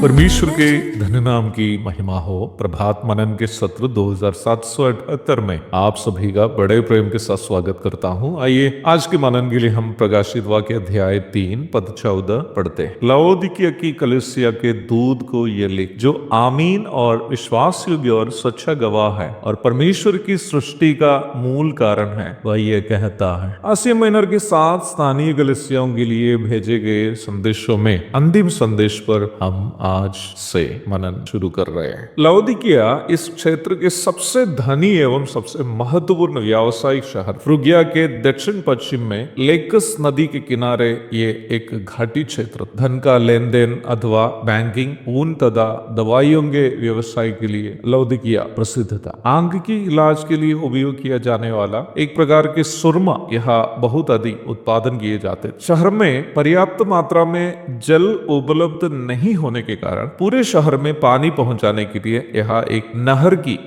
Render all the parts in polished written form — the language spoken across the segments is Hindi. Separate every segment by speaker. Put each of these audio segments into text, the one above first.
Speaker 1: परमेश्वर के धन्य नाम की महिमा हो। प्रभात मनन के सत्र 2778 में आप सभी का बड़े प्रेम के साथ स्वागत करता हूं। आइए आज के मनन के लिए हम प्रकाशित वाक्य अध्याय 3 पद 14 पढ़ते हैं। लवोदिकिया की कलीसिया के दूत को ये लिख, जो आमीन और विश्वास योग्य और सच्चा गवाह है और परमेश्वर की सृष्टि का मूल कारण है, वह ये कहता है। आसिया माइनर के 7 स्थानीय कलीसियाओं के लिए भेजे गए संदेशों में अंतिम संदेश पर हम आज से मनन शुरू कर रहे हैं। लवोदिकिया इस क्षेत्र के सबसे धनी एवं सबसे महत्वपूर्ण व्यावसायिक शहर, फ्रुगिया के दक्षिण पश्चिम में लेकस नदी के किनारे ये एक घाटी क्षेत्र, धन का लेन देन अथवा बैंकिंग, ऊन तथा दवाइयों के व्यवसाय के लिए लवोदिकिया प्रसिद्ध था। आंख की इलाज के लिए उपयोग किया जाने वाला एक प्रकार के सुरमा यहाँ बहुत अधिक उत्पादन किए जाते। शहर में पर्याप्त मात्रा में जल उपलब्ध नहीं होने के कारण पूरे शहर में पानी पहुंचाने के लिए यहाँ एक नहर की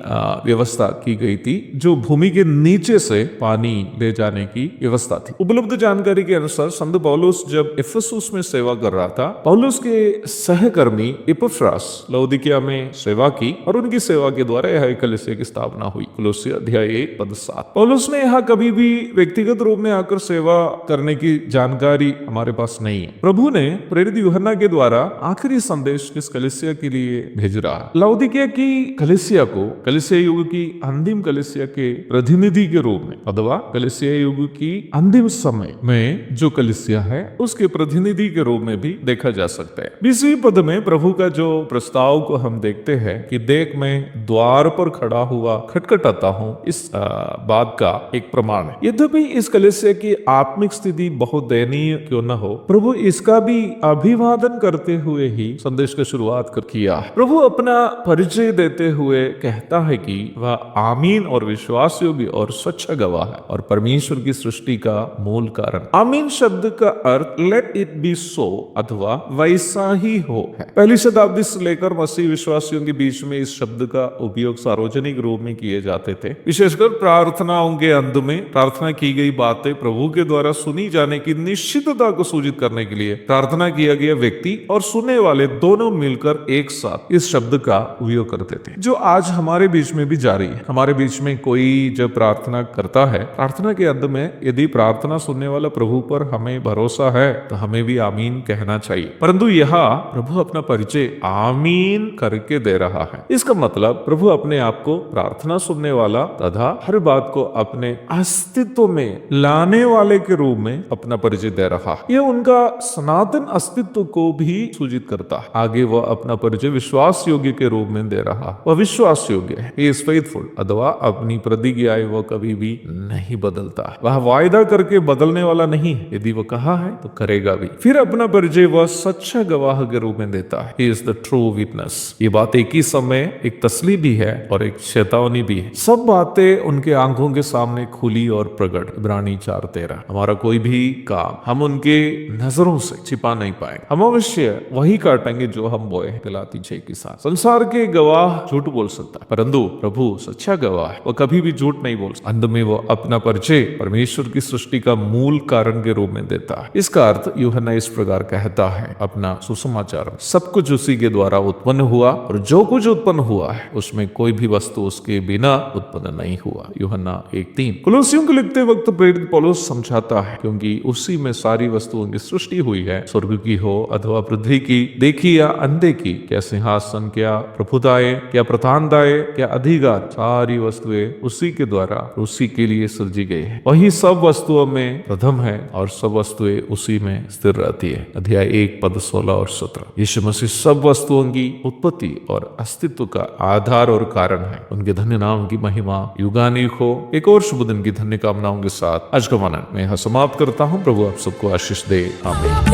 Speaker 1: व्यवस्था की गई थी, जो भूमि के नीचे से पानी ले जाने की व्यवस्था थी। उपलब्ध जानकारी के अनुसार संत पौलुस जब इफिसुस में सेवा कर रहा था, पौलुस के सहकर्मी इपफ्रास लवोदिकिया में सेवा की और उनकी सेवा के द्वारा यह कलीसिया की स्थापना हुई। कुलोसिया अध्याय 1 पद 7। पौलुस ने यहाँ कभी भी व्यक्तिगत रूप में आकर सेवा करने की जानकारी हमारे पास नहीं है। प्रभु ने प्रेरित यूहन्ना के द्वारा आखिरी संदेश इस कलीसिया के लिए भेज रहा है। लवोदिकिया की कलीसिया को कलीसिया युग की अंतिम कलीसिया के प्रतिनिधि के रूप में अथवा कलीसिया युग की अंतिम समय में जो कलीसिया है उसके प्रतिनिधि के रूप में भी देखा जा सकता है। 20वीं पद में प्रभु का जो प्रस्ताव को हम देखते हैं कि देख मैं द्वार पर खड़ा हुआ खटखटाता हूँ, इस बात का एक प्रमाण है। यद्यपि इस कलीसिया की आत्मिक स्थिति बहुत दयनीय क्यों न हो, प्रभु इसका भी अभिवादन करते हुए ही संदेश की शुरुआत कर किया। प्रभु अपना परिचय देते हुए कहता है कि वह आमीन और विश्वास योग्य और सच्चा गवाह है और परमेश्वर की सृष्टि का मूल कारण। आमीन शब्द का अर्थ लेट इट बी सो अथवा वैसा ही हो है। पहली शताब्दी से लेकर मसीह विश्वासियों के बीच में इस शब्द का उपयोग सार्वजनिक रूप में किए जाते थे। विशेषकर प्रार्थनाओं के अंत में प्रार्थना की गई बातें प्रभु के द्वारा सुनी जाने की निश्चितता को सूचित करने के लिए प्रार्थना किया गया व्यक्ति और सुनने वाले दोनों मिलकर एक साथ इस शब्द का उपयोग करते थे, जो आज हमारे बीच में भी जारी है। हमारे बीच में कोई जब प्रार्थना करता है, प्रार्थना के अंत में यदि प्रार्थना सुनने वाला प्रभु पर हमें भरोसा है तो हमें भी आमीन कहना चाहिए। परंतु यहाँ प्रभु अपना परिचय आमीन करके दे रहा है। इसका मतलब प्रभु अपने आप को प्रार्थना सुनने वाला तथा हर बात को अपने अस्तित्व में लाने वाले के रूप में अपना परिचय दे रहा है। यह उनका सनातन अस्तित्व को भी सूचित करता है। आगे वह अपना परिचय विश्वास योग्य के रूप में दे रहा। वह विश्वास योग्य है, He is faithful, अथवा अपनी प्रतिज्ञाएं वह कभी भी नहीं बदलता। वह वायदा करके बदलने वाला नहीं है, यदि वह कहा है तो करेगा भी। फिर अपना परिचय वह सच्चा गवाह के रूप में देता है, He is the true witness। ये बात एक ही समय एक तसली भी है और एक चेतावनी भी है। सब बातें उनके आंखों के सामने खुली और प्रकट। इब्रानी 4:13। हमारा कोई भी काम हम उनके नजरों से छिपा नहीं पाएंगे। हम अवश्य वही काटेंगे जो हम बोए। गलाती 6 के साथ। संसार के गवाह झूठ बोल सकता है, परंतु प्रभु सच्चा गवाह है, वह कभी भी झूठ नहीं बोल सकता। अंत में वो अपना परिचय परमेश्वर की सृष्टि का मूल कारण के रूप में देता है। इसका अर्थ यूहन्ना इस प्रकार कहता है अपना सुसमाचार में, सब कुछ उसी के द्वारा उत्पन्न हुआ और जो कुछ उत्पन्न हुआ है उसमें कोई भी वस्तु उसके बिना उत्पन्न नहीं हुआ। यूहन्ना 1:3। कुलोसियों को लिखते वक्त प्रेरित पौलुस समझाता है, क्योंकि उसी में सारी वस्तुओं की सृष्टि हुई है, स्वर्ग की हो अथवा पृथ्वी की, देखी या अंधे की, क्या सिंहासन, क्या प्रभुताएं, क्या प्रधानताएं, क्या अधिकार, सारी वस्तुएं उसी के द्वारा उसी के लिए सृजी गई है। वही सब वस्तुओं में प्रथम है और सब वस्तुएं उसी में स्थिर रहती है। अध्याय 1 पद 16 और 17। यीशु मसीह सब वस्तुओं की उत्पत्ति और अस्तित्व का आधार और कारण है। उनके धन्य नाम की महिमा युगानुयुग हो। एक और शुभ दिन की धन्य कामनाओं के साथ आज का मनन मैं यहाँ समाप्त करता हूँ। प्रभु आप सबको आशीष दे। आमीन।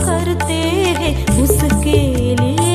Speaker 2: करते हैं उसके लिए